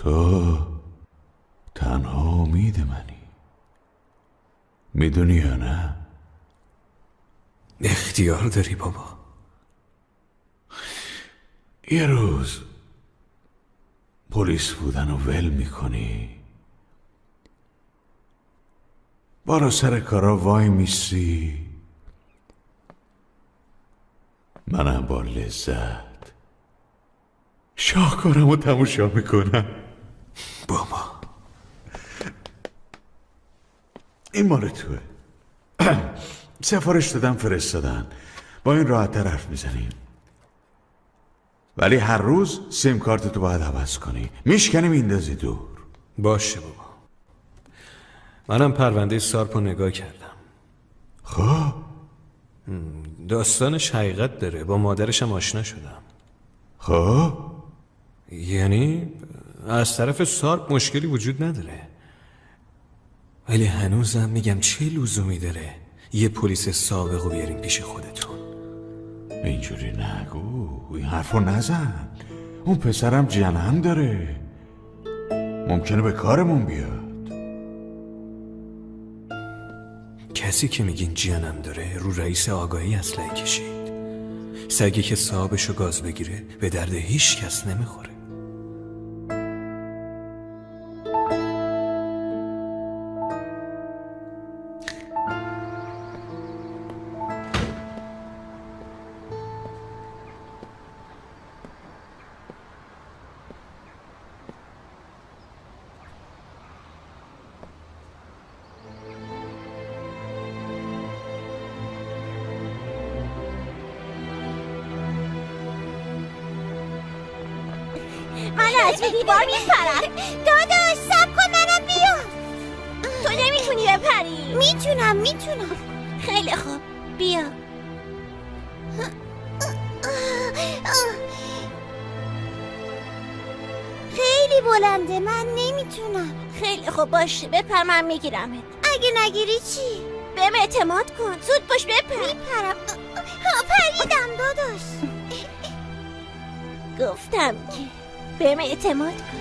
تو تنها امید منی، میدونی یا نه؟ اختیار داری بابا. یه روز پلیس بودن و ول میکنی، بارو سر کارا وای میسی، منم با لذت شاهکارم رو تماشا میکنم. بابا این مال توه. سفارش دادم فرستادن، با این راحت تر حرف میزنیم، ولی هر روز سیم کارت تو باید عوض کنی، میشکنی میندازی دور. باشه بابا، منم پرونده سارپو نگاه کردم. خب داستانش حقیقت داره، با مادرشم آشنا شدم. خب یعنی از طرف سارپ مشکلی وجود نداره، ولی هنوزم میگم چه لزومی داره یه پلیس سابق رو بیاریم پیش خودتون؟ اینجوری نگو، این حرفو نزن. اون پسرم جنم داره، ممکنه به کارمون بیاد. کسی که میگین جنم داره رو رئیس آگاهی اسلحه کشید. سگی که صاحبشو گاز بگیره به درد هیچ کس نمیخوره. من از به دیوار میپرم. داداش سب کن منم بیام. تو نمیتونی بپری. میتونم. خیلی خوب بیا. خیلی بلنده، من نمیتونم. خیلی خوب باشه بپر، من میگیرمت. اگه نگیری چی؟ بهم اعتماد کن، زود باش بپر. میپرم. پریدم داداش. گفتم که بهم اعتماد کن.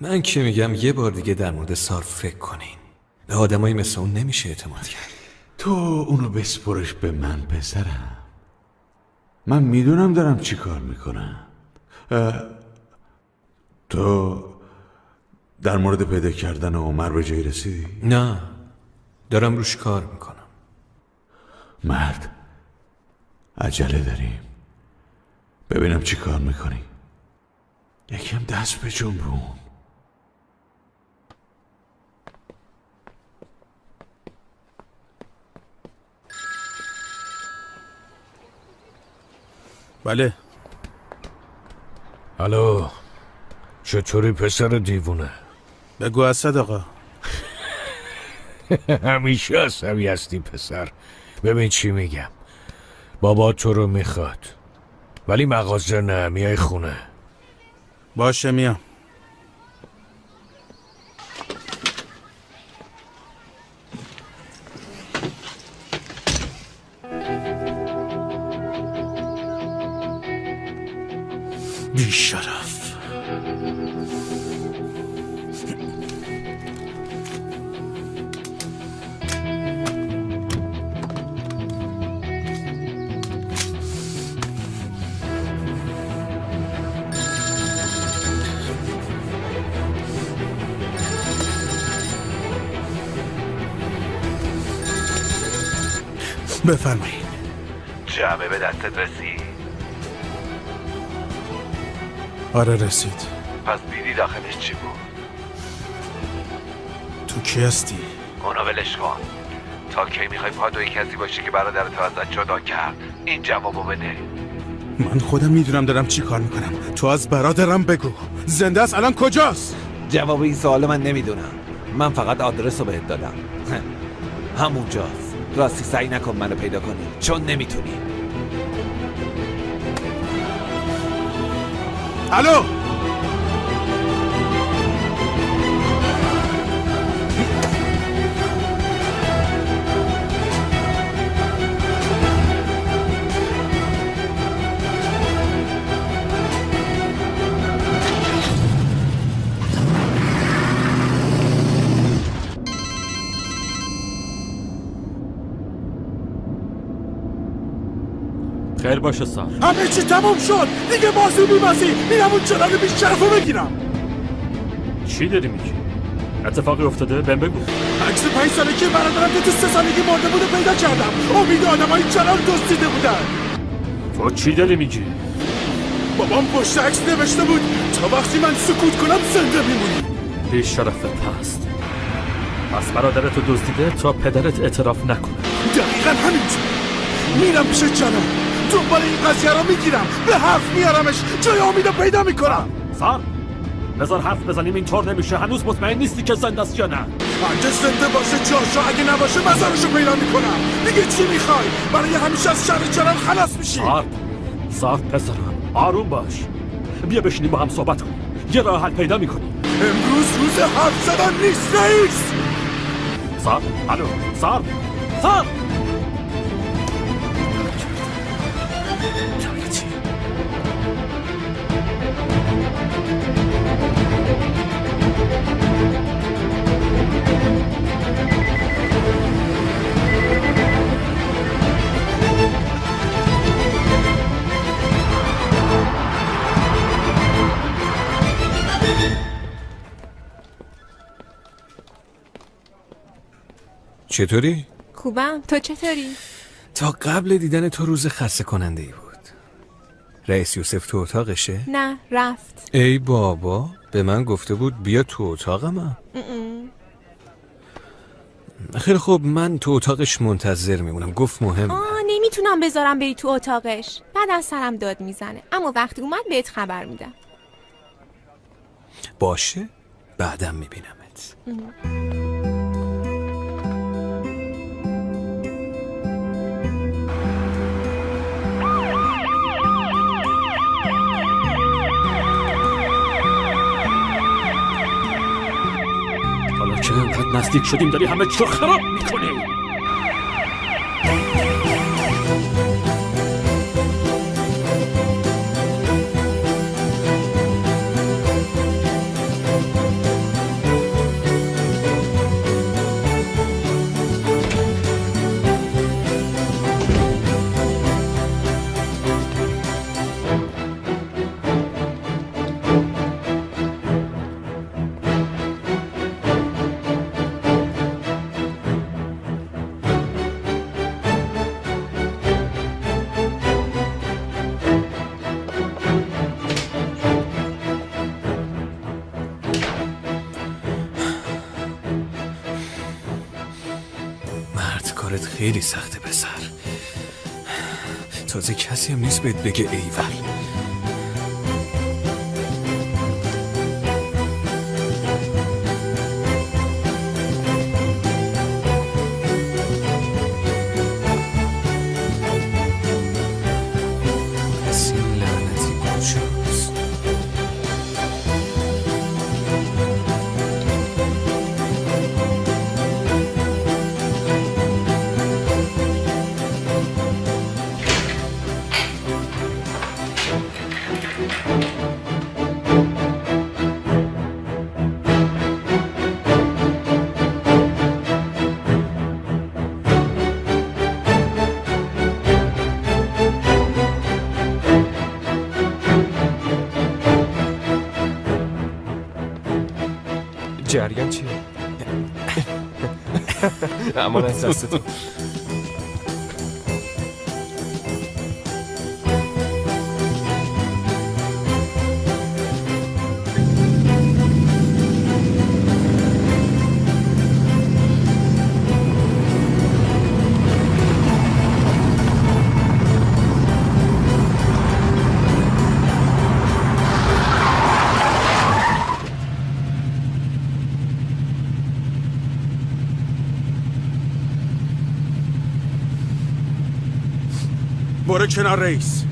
من که میگم یه بار دیگه در مورد سارپ فکر کنین. به آدمایی مثل اون نمیشه اعتماد کرد. تو اونو بسپرش به من پسرم، من میدونم دارم چی کار میکنم. تو در مورد پیدا کردن عمر به جایی رسیدی؟ نه، دارم روش کار میکنم. مرد عجله داریم، ببینم چی کار میکنی. یکم دست به جنبون. بله. الو، چطوری پسر دیوونه؟ بگو اسد آقا. همیشه عصبی هستی پسر. ببین چی میگم، بابا تو رو میخواد، ولی مغازه نه، میای خونه. باشه میام. بیشرف. بفرمایید. جعبه به دستت رسید؟ آره رسید. پس دیدی داخلش چی بود؟ تو کی هستی؟ اونو ولش کن. تا کی میخوای پادوی کسی باشی که برادرت ازت جدا کرد؟ این جوابو بده. من خودم میدونم دارم چی کار میکنم. تو از برادرم بگو زنده است الان کجاست؟ جواب این سوال من نمیدونم. من فقط آدرس رو بهت دادم. همونجاست. راستی سعی نکن منو پیدا کنی چون نمیتونی. الو خیر باشه سار. همه چی تموم شد دیگه. بازی بی‌بازی میرم اون چنان بیشرفو بگیرم. چی داری میگی؟ اتفاقی افتاده؟ بهم بگو. عکس 5 سالگی برادرم که تو 3 سالگی مرده بود و پیدا کردم. امید آدمای چنان دزدیده بودن. تو چی داری میگی؟ بابام پشت عکس نوشته بود تا وقتی من سکوت کنم زنده میمونی. بی شرفت هست. پس برادرتو دزدیده تا پدرت اعتراف نکنه. دقیقاً همینطور. میرم پیش جناب دنبال این قضیه رو میگیرم. به حرف میارمش. جای امیدو پیدا میکنم. سار بذار حرف بزنیم. اینطور نمیشه. هنوز مطمئن نیستی که زنده است یا نه. اگه زنده باشه جاشو، اگه نباشه مزارشو پیدا میکنم. دیگه چی میخوای؟ برای همیشه از شر جناب خلاص میشی. سار پسرم آروم باش. بیا بشینیم با هم صحبت کنیم. یه راه حل پیدا میکنیم. امروز روز حرف زدن نیست رئیس. سار الو سار چطوری؟ خوبم. تو چطوری؟ تا قبل دیدن تو روز خسته کننده ای بود. رئیس یوسف تو اتاقشه؟ نه رفت. ای بابا به من گفته بود بیا تو اتاقم. خیلی خوب من تو اتاقش منتظر میمونم. گفت مهم. نمیتونم بذارم بری تو اتاقش. بعد از سرم داد میزنه. اما وقتی اومد بهت خبر میدم. باشه بعدم میبینمت. حالا که انقدر نزدیک شدیم داری همه چی رو خراب میکنی. کارت خیلی سخته پسر. تازه کسی هم نیست بهت بگه ایول. پس این لعنتی کجاست؟ جریان چیه؟ امان از دستتون. برو کنار رئیس.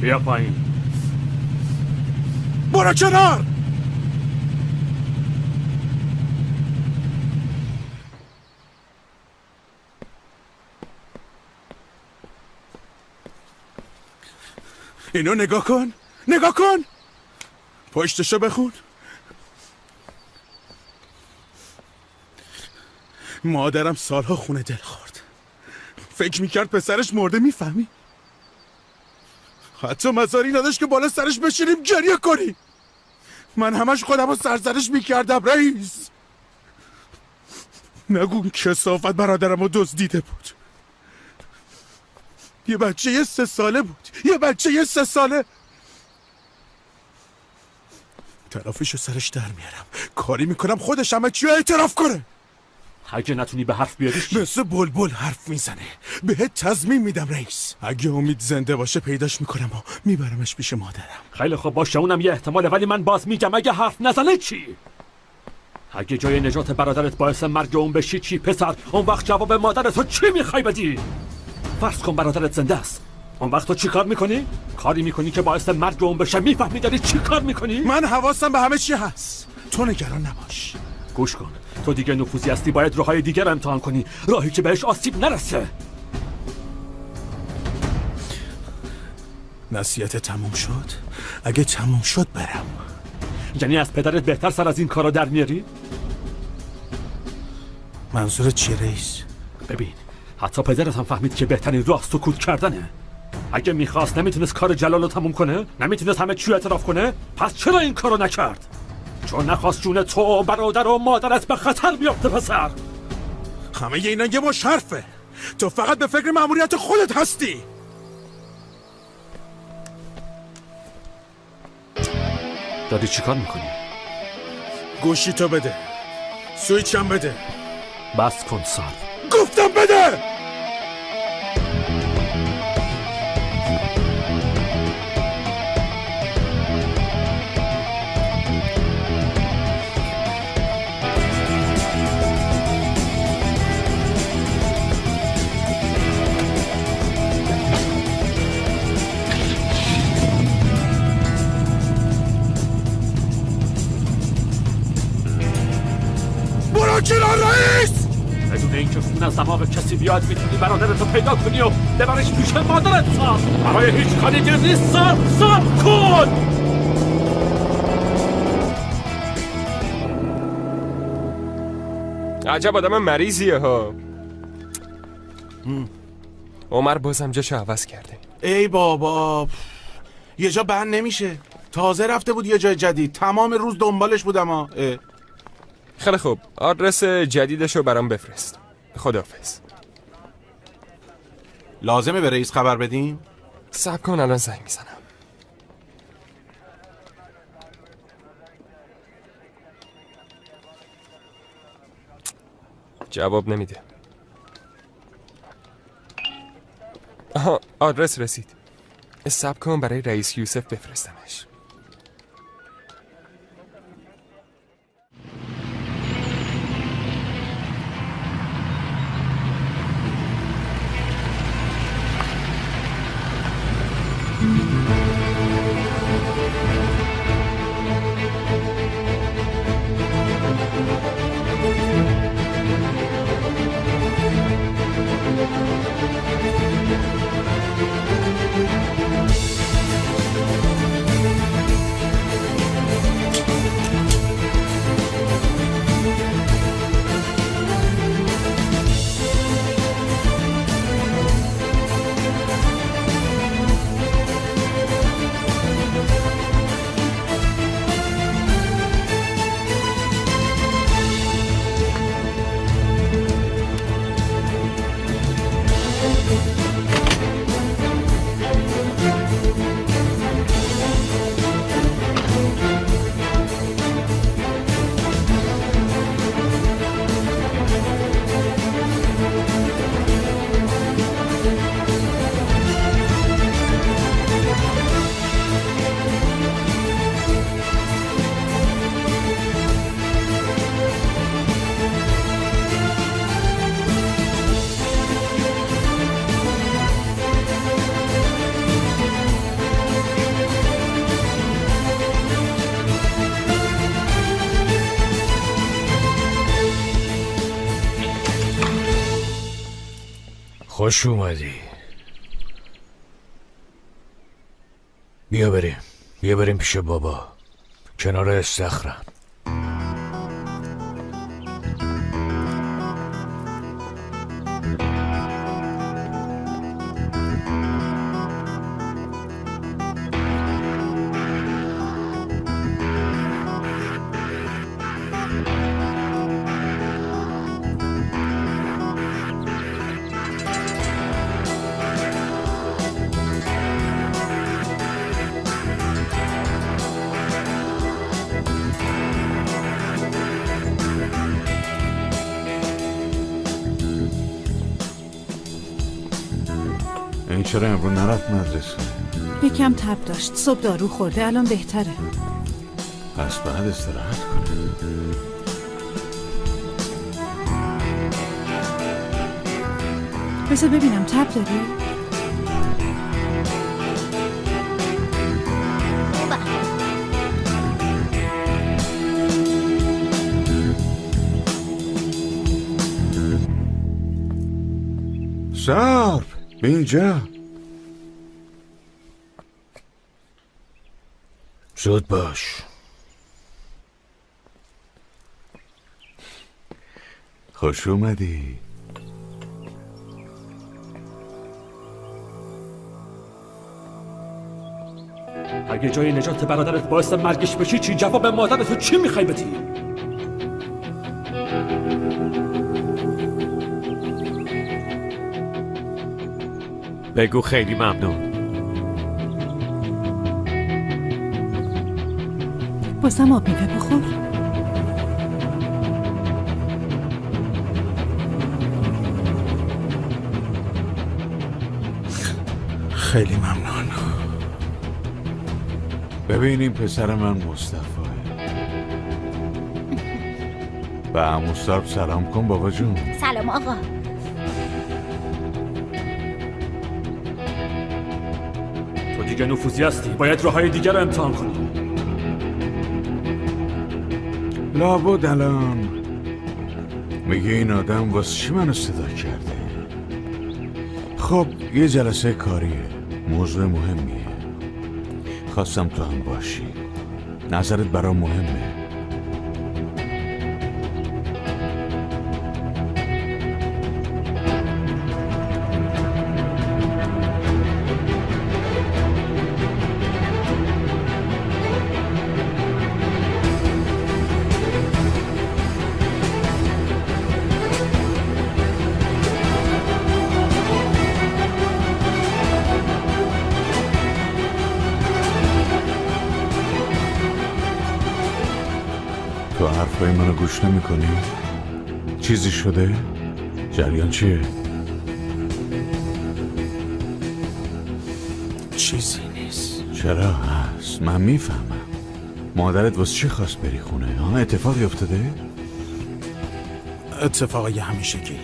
بیا پایین. برو کنار. اینو نگاه کن، نگاه کن، پشتشو بخون. مادرم سالها خونه دل خورد، فکر میکرد پسرش مرده. میفهمی؟ حتی مزاری نداشت که بالا سرش بشینیم گریه کنی. من همش خودم رو سرزنش میکردم رئیس. نگو این کثافت برادرم رو دزدیده بود. یه بچه 3 ساله بود، یه بچه 3 ساله. تلافیشو سرش در میارم، کاری میکنم خودش همه چی اعتراف کنه. اگه نتونی به حرف بیاریش مثل بلبل حرف میزنه. بهت تضمین میدم رئیس، اگه امید زنده باشه پیداش میکنم و میبرمش پیش مادرم. خیلی خوب باشه، اونم یه احتماله، ولی من باز میگم اگه حرف نزنه چی؟ اگه جای نجات برادرت باعث مرگ اون بشی چی پسر؟ اون وقت جواب مادرتو چی میخوای بدی؟ فرض کن برادرت زنده است، اون وقت تو چی کار میکنی؟ کاری میکنی که باعث مرگ اون بشه. میفهمی داری چی کار میکنی؟ من حواسم به همه چی هست، تو نگران نباش. گوش کن، تو دیگه نفوذی هستی، باید راههای دیگه رو امتحان کنی، راهی که بهش آسیب نرسه. نصیحت تموم شد؟ اگه تموم شد برم. یعنی از پدرت بهتر سر از این کارا در میاری؟ منظور چیه رئیس؟ ببین، حتی پدرت هم فهمید که بهترین راه سکوت کردنه. اگه میخواست نمیتونست کار جلال رو تموم کنه، نمیتونست همه چی اعتراف کنه، پس چرا این کارو نکرد؟ چون نخواست جون تو، برادر و مادرت به خطر بیفته پسر. همه اینا یه مش حرفه. تو فقط به فکر مأموریت خودت هستی. داری چی کار میکنی؟ گوشی تو بده، سویچم بده. بس کن سال. گفتم بده. برو کنار رئیس. بدون اینکه خون از دماغ کسی بیاد میتونی برادرتو پیدا کنی و ببرش پیش مادرت. سال برای هیچ کاری دیگه نیست. سال کن. عجب آدم مریضیه ها. عمر بازم جاشو عوض کرده. ای بابا، یه جا بند نمیشه. تازه رفته بود یه جای جدید، تمام روز دنبالش بودم ها. خیلی خوب، آدرس جدیدشو برام بفرست. خداحافظ. لازمه به رئیس خبر بدیم؟ صبر کن، الان زنگ میزنم. جواب نمیده. آها، آدرس رسید. صبر کن برای رئیس یوسف بفرستمش. خوش اومدی. بیا بریم پیش بابا، کنار استخرم. این چرا امروز نرفت مدرسه؟ یکم تب داشت، صبح دارو خورده، الان بهتره. پس بعد استراحت کنه. بذار ببینم تب داری؟ سرپ به اینجا. زود باش. خوش اومدی. اگه جای نجات برادرت باعث مرگش بشی چی جواب مادرتو چی میخوای بدی؟ بگو خیلی ممنون. بازم آب میوه بخور. خیلی ممنون. ببین این پسر من مصطفیه. به عمو سرپ سلام کن بابا جون. سلام آقا. تو دیگه نفوذی هستی، باید راههای دیگر رو امتحان کنی. لابد الان میگه این آدم واسه چی منو صدا کرده. خب یه جلسه کاریه، موضوع مهمیه، خواستم تو هم باشی. نظرت برام مهمه. تو حرفای منو گوش نمی کنی؟ چیزی شده؟ جریان چیه؟ چیزی نیست. چرا هست؟ من میفهمم. مادرت واسه چی خواست بری خونه؟ اتفاقی افتاده؟ اتفاقی همیشگی.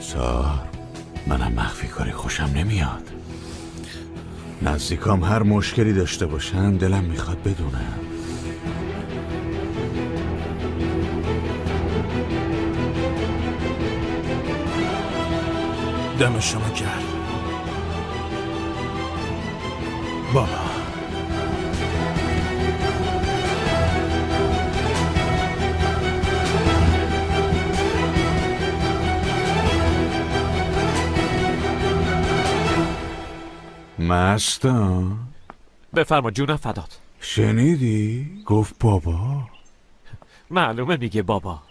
سار، منم مخفی کاری خوشم نمیاد. نزدیکام هر مشکلی داشته باشن دلم میخواد بدونم. دم شما گرم بابا. مستا بفرما جونم فدات. شنیدی؟ گفت بابا. معلومه میگه بابا.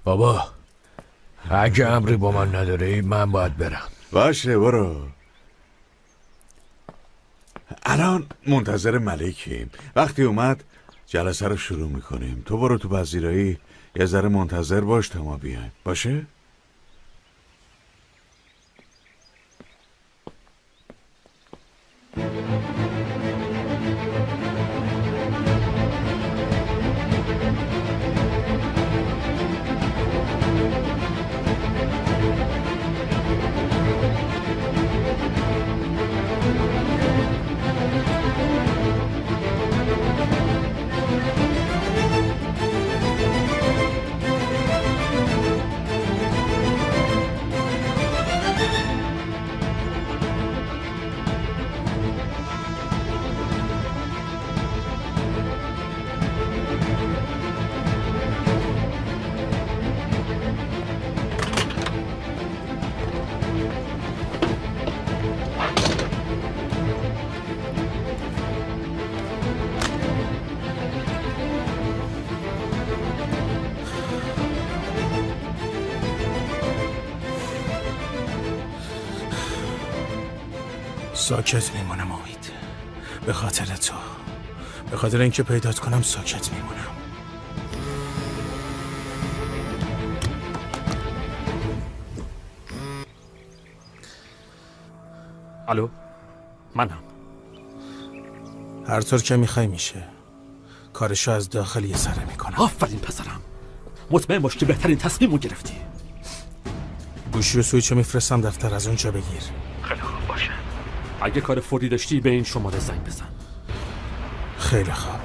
بابا اگه امری با من نداری من باید برم. باشه برو. الان منتظر ملکیم. وقتی اومد جلسه رو شروع میکنیم. تو برو تو پذیرایی یه ذره منتظر باش تا ما بیایم. باشه؟ ساکت میمونم امید، به خاطر تو، به خاطر اینکه پیدات کنم ساکت میمونم. الو، منم. هر طور که میخوای میشه. کارشو از داخل یه سره میکنم. آفرین پسرم، مطمئن باش که بهترین تصمیم رو گرفتی. گوشی و سویچو میفرستم دفتر، از اونجا بگیر. خیلی خوب باشه. اگه کار فوری داشتی به این شماره زنگ بزن. خیلی خوب.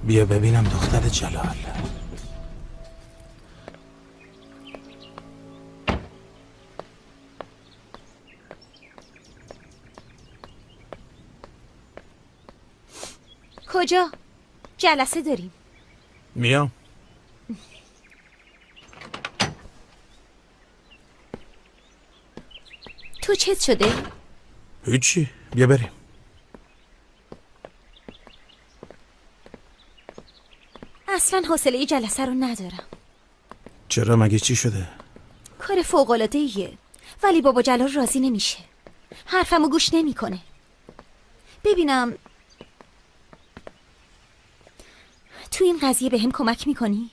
بیا ببینم دختر جلال. کجا؟ جلسه داریم. میام. تو چت شده؟ هیچی، بیا بریم. اصلا حوصله ای جلسه رو ندارم. چرا، مگه چی شده؟ کار فوق‌العاده‌ایه، ولی بابا جلال راضی نمیشه. حرفمو گوش نمیکنه. ببینم تو این قضیه بهم کمک میکنی؟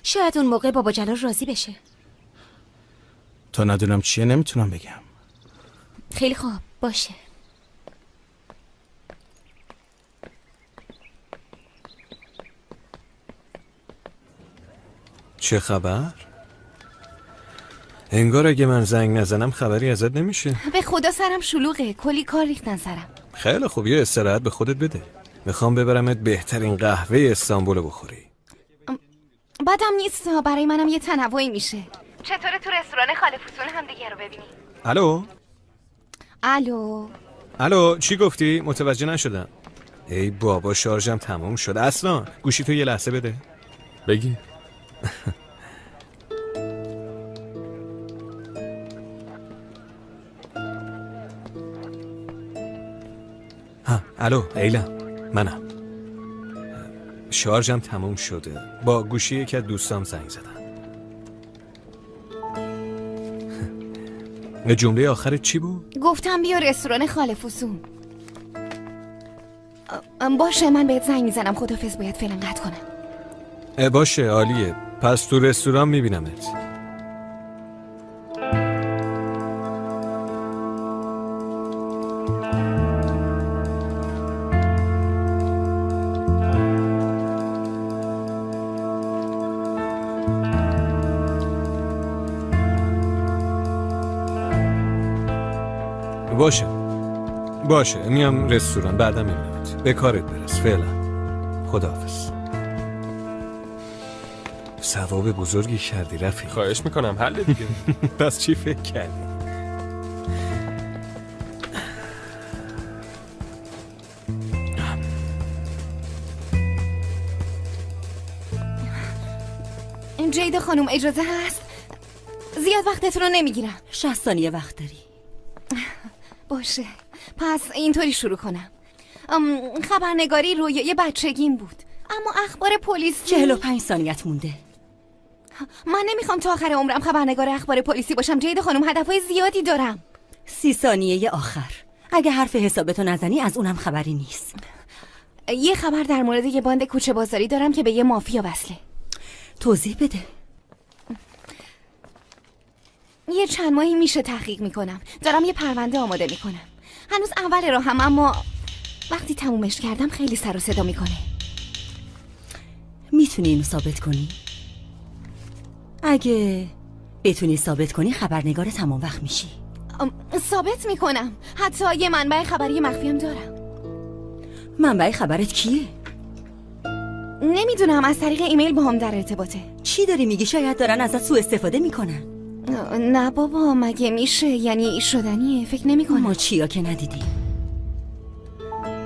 شاید اون موقع بابا جلال راضی بشه. تا ندونم چیه نمیتونم بگم. خیلی خوب، باشه. چه خبر؟ انگار اگه من زنگ نزنم خبری ازت نمیشه. به خدا سرم شلوغه، کلی کار ریختن سرم. خیلی خوب، یه استراحت به خودت بده. میخوام ببرمت بهترین قهوه استانبول بخوری. بدم نیست، برای منم یه تنوعی میشه. چطوره تو رستوران خاله فوتون هم دیگه رو ببینی؟ الو؟ الو، چی گفتی؟ متوجه نشدم. ای بابا، شارژم تموم شد. اصلا گوشی تو یه لحظه بده. بگی. الو ایلا، منم. شارژم تموم شده. با گوشی یکی از دوستام زنگ زدم. جمله آخرت چی بود؟ گفتم بیا رستوران خاله فوتون. باشه، من بهت زنگ میزنم. خدافظ، باید فعلا قطع کنم. باشه، عالیه. پس تو رستوران میبینمت. باشه میام رستوران، بعدم میبینمت. به کارت برس. فعلا خداحافظ. ثواب بزرگی کردی رفیق. خواهش میکنم، حل دیگه. پس چی فکر کردی؟ جیدا خانم اجازه هست؟ زیاد وقتتون رو نمیگیرم. 60 ثانیه وقت داری. باشه، پس اینطوری شروع کنم. خبرنگاری رویای بچگیم بود، اما اخبار پلیسی 45 ثانیت مونده. من نمیخوام تا آخر عمرم خبرنگار اخبار پلیسی باشم. جیدا خانم، هدفهای زیادی دارم. 30 ثانیه آخر. اگه حرف حسابتو نزنی از اونم خبری نیست. یه خبر در مورد یه باند کوچه بازاری دارم که به یه مافیا وصله. توضیح بده. یه چند ماهی میشه تحقیق میکنم. دارم یه پرونده آماده میکنم. هنوز اول راهم، اما وقتی تمومش کردم خیلی سر و صدا میکنه. میتونی اینو ثابت کنی؟ اگه بتونی ثابت کنی خبرنگار تمام وقت میشی. ثابت میکنم. حتی یه منبع خبری مخفیم دارم. منبع خبرت کیه؟ نمیدونم، از طریق ایمیل با هم در ارتباطه. چی داری میگی؟ شاید دارن ازت سوء استفاده میکنن. نه بابا، مگه میشه؟ یعنی شدنیه؟ فکر نمیکنم. ما چیا که ندیدیم.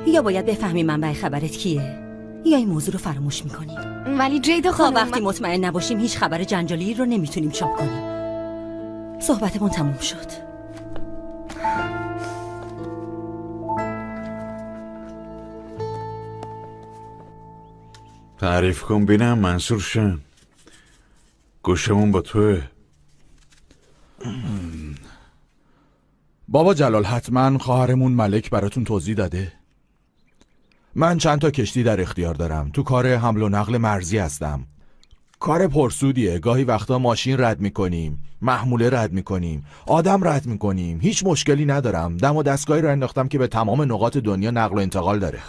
یا باید بفهمی منبع خبرت کیه یا این موضوع رو فراموش میکنیم. ولی جیدا تا خانم، وقتی مطمئن نباشیم هیچ خبر جنجالی رو نمیتونیم چاپ کنیم. صحبتمون تموم شد. تعریف کن بینم منصور شن. گوشمون با توه. بابا جلال حتما خواهرمون ملک براتون توضیح داده؟ من چند تا کشتی در اختیار دارم. تو کار حمل و نقل مرزی هستم. کار پرسودیه. گاهی وقتا ماشین رد میکنیم، محموله رد میکنیم، آدم رد میکنیم. هیچ مشکلی ندارم. دم و دستگاهی رو انداختم که به تمام نقاط دنیا نقل و انتقال داره.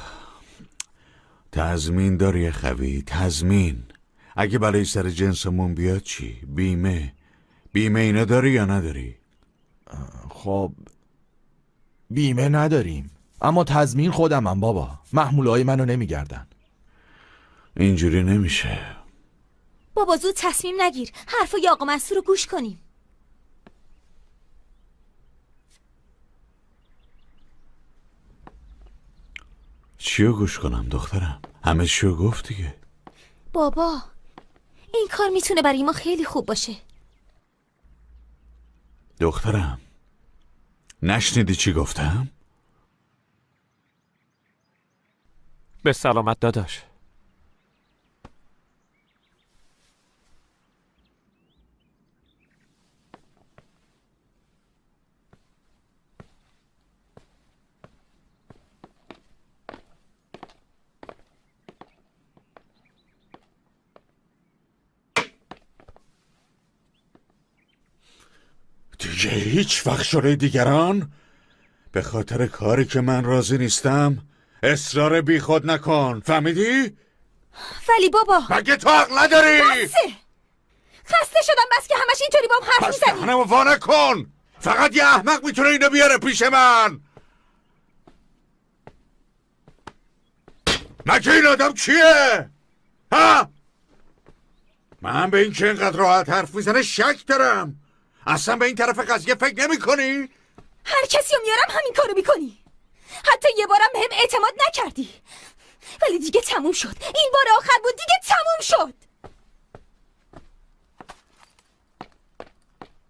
تضمین داری خوی؟ تضمین؟ اگه بلای سر جنسمون بیاد چی؟ بیمه اینا داری یا نداری؟ خب بیمه نداریم، اما تضمین خودمم بابا. محموله‌های منو نمیگردن. اینجوری نمیشه. بابا زود تصمیم نگیر. حرفای آقا منصور رو گوش کنیم. چیو گوش کنم دخترم؟ همه چیو گفت دیگه. بابا این کار میتونه برای ما خیلی خوب باشه. دخترم نشنیدی چی گفتم؟ به سلامت داداش. دیگه هیچ وقت شده دیگران به خاطر کاری که من راضی نیستم اصرار بی خود نکن. فهمیدی؟ ولی بابا مگه تو عقل نداری؟ بسه. خسته شدم بس که همش اینطوری با هم حرف پس میزنی. دهنمو وا نکن. فقط یه احمق میتونه اینو بیاره پیش من. مگه این آدم کیه؟ ها؟ من به این که اینقدر راحت حرف میزنه شک دارم. اصلا به این طرف قضیه فکر نمی کنی؟ هر کسی رو میارم همین کارو میکنی. حتی یه بارم بهم اعتماد نکردی. ولی دیگه تموم شد. این بار آخر بود. دیگه تموم شد.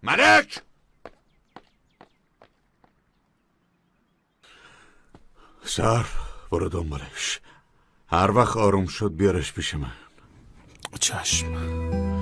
ملک! سر برو دنبالش. هر وقت آروم شد بیارش پیش من. چشم.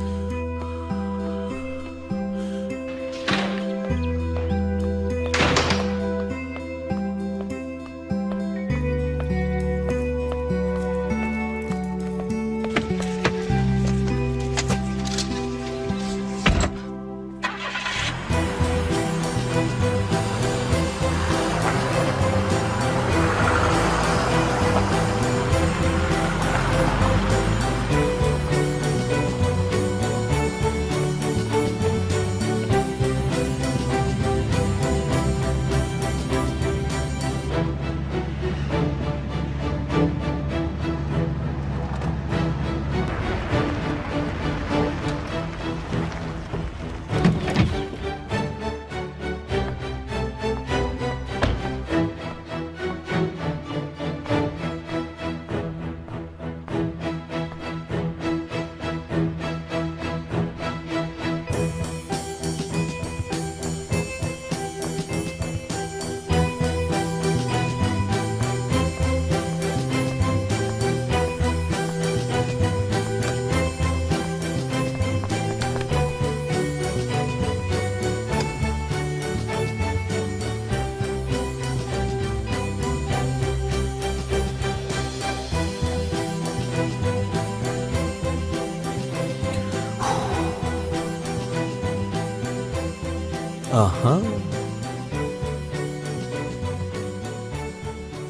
آها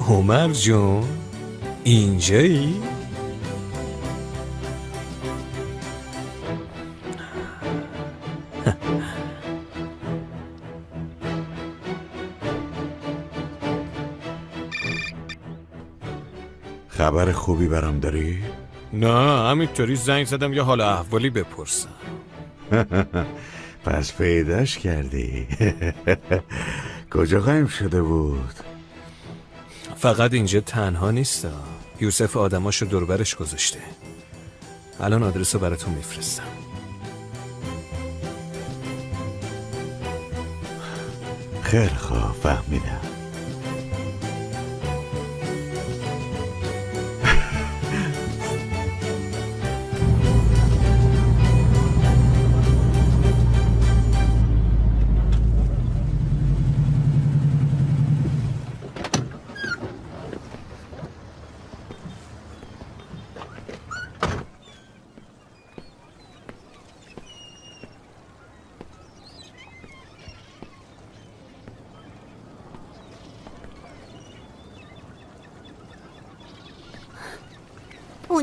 عمر جون اینجایی؟ خبر خوبی برام داری؟ نه همینطوری زنگ زدم یه حال احوالی بپرسم. پس پیداش کردی. کجا قایم شده بود؟ فقط اینجا تنها نیست. یوسف آدماشو دور برش گذاشته. الان آدرسو براتون میفرستم. خیلی خوب فهمیدم.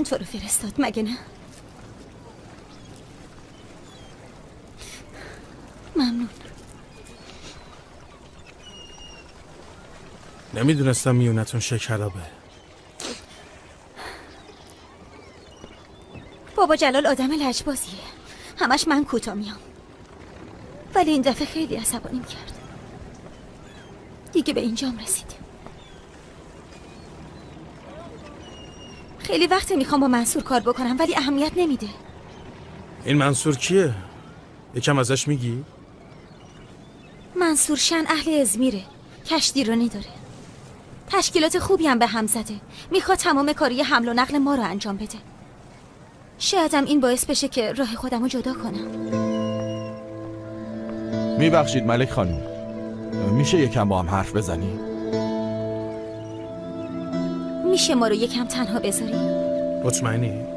اون تو رو فرستاد مگه نه؟ ممنون. نمیدونستم میونتون شکرابه. بابا جلال آدم لجبازیه، همش من کوتا میام، ولی این دفعه خیلی عصبانیم کرد. دیگه به اینجام رسیدیم. خیلی وقته میخوام با منصور کار بکنم ولی اهمیت نمیده. این منصور کیه؟ یکم ازش میگی؟ منصور شن اهل ازمیره، کشتیرانی داره، تشکیلات خوبی هم به هم زده، میخواد تمام کاری حمل و نقل ما رو انجام بده. شایدم این باعث بشه که راه خودم رو جدا کنم. میبخشید ملک خانم، میشه یکم با هم حرف بزنی؟ میشه ما رو یکم تنها بذاری؟ مطمئنی؟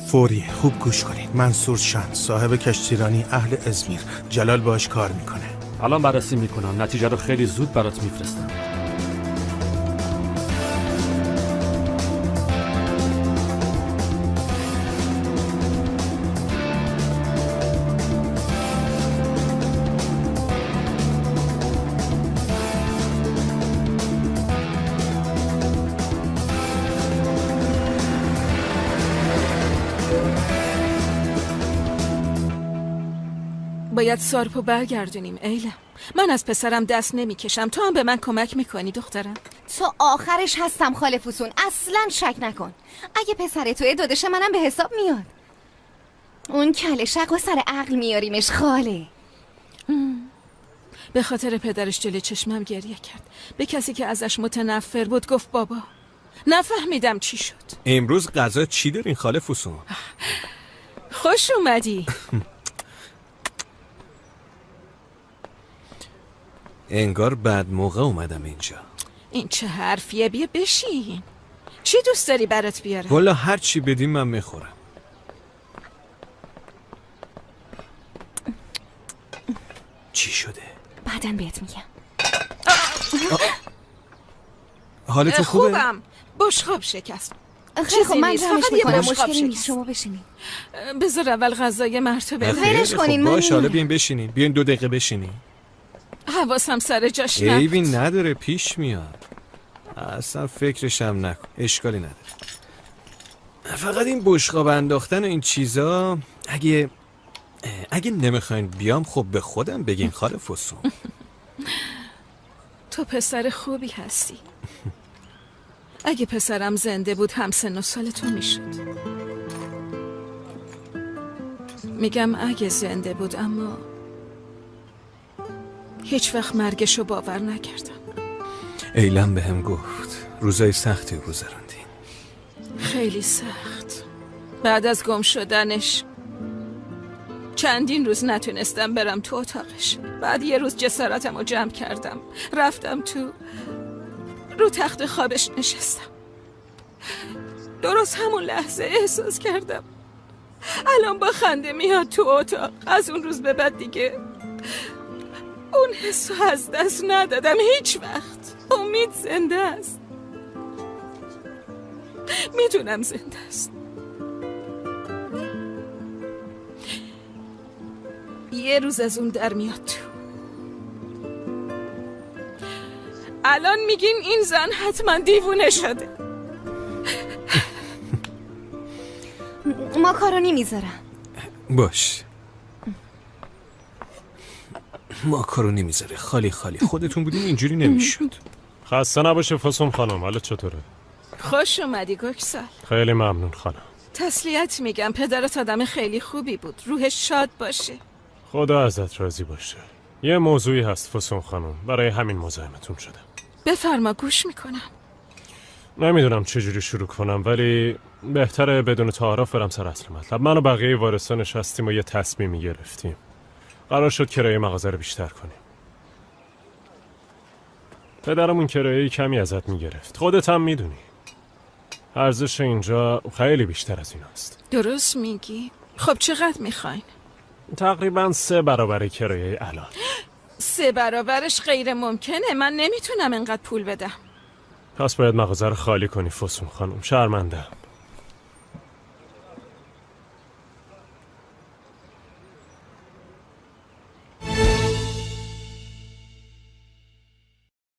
فوری خوب گوش کنید. منصور شن صاحب کشتیرانی اهل ازمیر، جلال باش کار میکنه. الان بررسی میکنم، نتیجه رو خیلی زود برات میفرستم. باید سارپو برگردونیم ایلم. من از پسرم دست نمیکشم، تو هم به من کمک میکنی دخترم. تو آخرش هستم خاله فسون، اصلا شک نکن. اگه پسر توی دادش منم به حساب میاد. اون کله شق و سر عقل میاریمش خاله. به خاطر پدرش جلوی چشمم گریه کرد. به کسی که ازش متنفر بود گفت بابا. نفهمیدم چی شد. امروز غذا چی دارین خاله فسون؟ خوش اومدی. انگار بعد موقع اومدم اینجا. این چه حرفیه؟ بیا بشین. چی دوست داری برات بیارم؟ والا هر چی بدیم من میخورم. چی شده؟ بعداً بهت میگم. حالتون خوبه؟ خوبم. بشقاب شکست. خیلی خب من جمعش میکنم، بشقاب مشکلی نیست. شکست. شما بشینید. بذار اول غذای مرتو بدم. ولش کنین، من باش، حالا میام. بیاین بشینین. بیاین 2 دقیقه بشینین. حواسم سر جاش نبود. عیبی نداره، پیش میاد. اصلا فکرشم نکن، اشکالی نداره. فقط این بشقاب انداختن و این چیزا اگه نمیخواین بیام خب به خودم بگین خاله فسون. تو پسر خوبی هستی. اگه پسرم زنده بود هم سن و سال تو میشد. میگم اگه زنده بود، اما هیچ وقت مرگشو باور نکردم. ایلم بهم گفت روزای سختی گذروندین. خیلی سخت. بعد از گم شدنش چندین روز نتونستم برم تو اتاقش. بعد یه روز جسارتم رو جمع کردم، رفتم تو، رو تخت خوابش نشستم. درست همون لحظه احساس کردم الان با خنده میاد تو اتاق. از اون روز به بعد دیگه اون حسو از دست ندادم هیچ وقت. امید زنده است. میدونم زنده است. یه روز از اون در میاد تو. الان میگین این زن حتما دیوونه شده. ما کارو نمیذارم. باش، ما کارو نمیذاره. خالی خودتون بودین اینجوری نمیشد. خسته نباشه فسون خانم، حالت چطوره؟ خوش اومدی گکسال. خیلی ممنون خانم. تسلیت میگم، پدرت آدم خیلی خوبی بود. روحش شاد باشه. خدا ازت راضی باشه. یه موضوعی هست فسون خانم، برای همین مزاحمتون شدم. بفرما، گوش میکنم. نمیدونم چجوری شروع کنم، ولی بهتره بدون تعارف برم سر اصل مطلب. من و بقیه وارثا نشستیم و یه تصمیمی گرفتیم. قرار شد کرایه مغازه رو بیشتر کنیم. پدرمون کرایه کمی ازت میگرفت. خودت هم میدونی ارزش اینجا خیلی بیشتر از این است. درست میگی. خب چقدر میخواین؟ تقریبا 3 برابر کرایه الان. 3 برابرش غیر ممکنه. من نمیتونم انقدر پول بدم. پس باید مغازه رو خالی کنی فسون خانم. شرمنده.